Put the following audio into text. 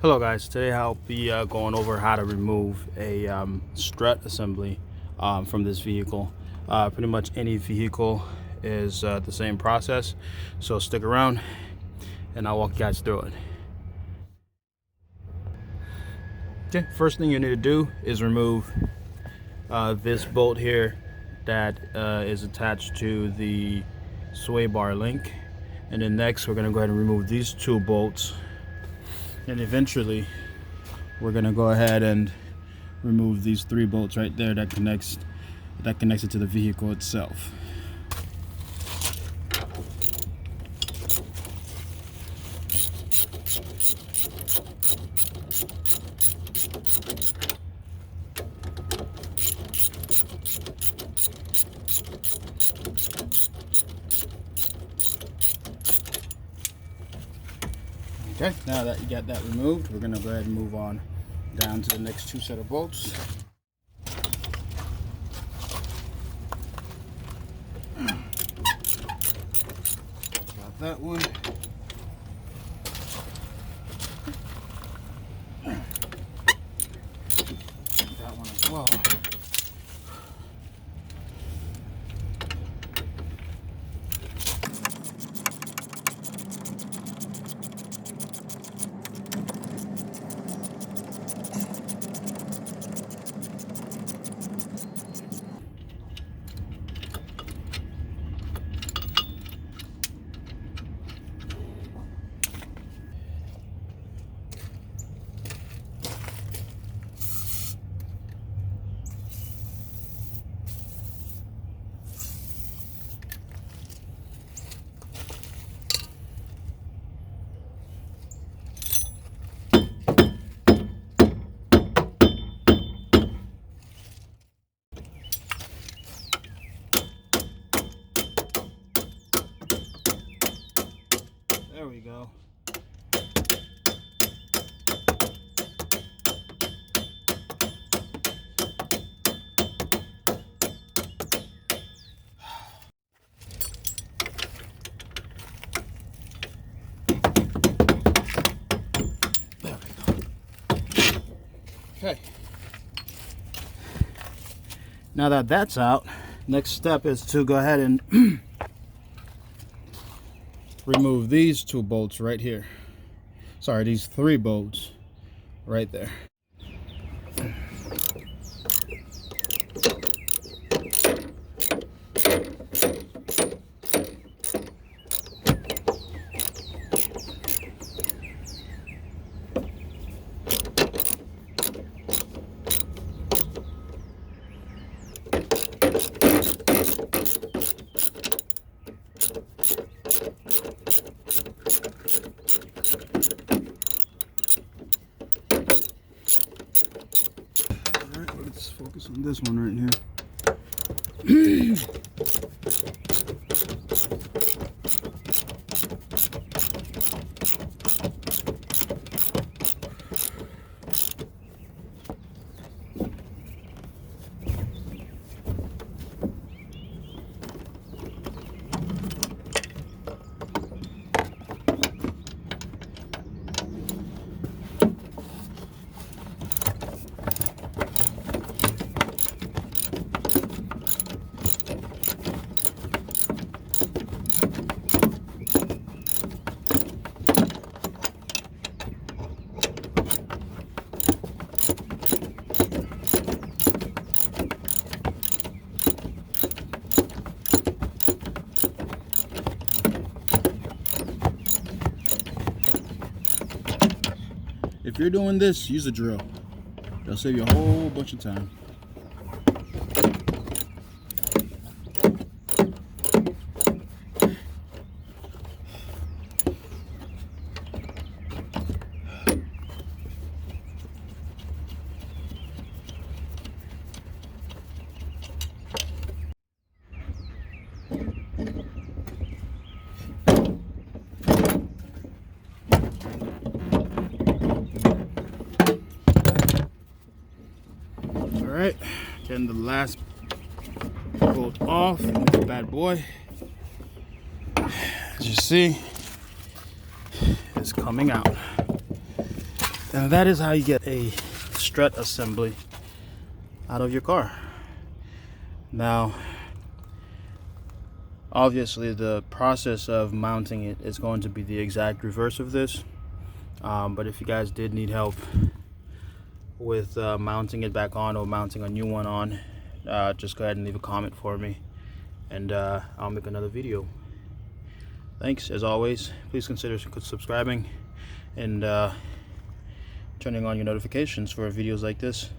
Hello guys, today I'll be going over how to remove a strut assembly from this vehicle. Pretty much any vehicle is the same process, so stick around and I'll walk you guys through it. Okay, first thing you need to do is remove this bolt here that is attached to the sway bar link, and then next we're going to go ahead and remove these two bolts. And eventually we're gonna go ahead and remove these three bolts right there that connects it to the vehicle itself. Okay, now that you got that removed, we're gonna go ahead and move on down to the next two set of bolts. Got that one. That one as well. There we go. There we go. Okay. Now that that's out, next step is to go ahead and remove these two bolts right here. Sorry, these three bolts right there. Let's focus on this one right here. If you're doing this, use a drill. It'll save you a whole bunch of time. Alright, getting the last bolt off with this bad boy. As you see, it's coming out. And that is how you get a strut assembly out of your car. Now, obviously the process of mounting it is going to be the exact reverse of this, but if you guys did need help with mounting it back on or mounting a new one on, just go ahead and leave a comment for me, and I'll make another video. Thanks. As always, please consider subscribing and turning on your notifications for videos like this.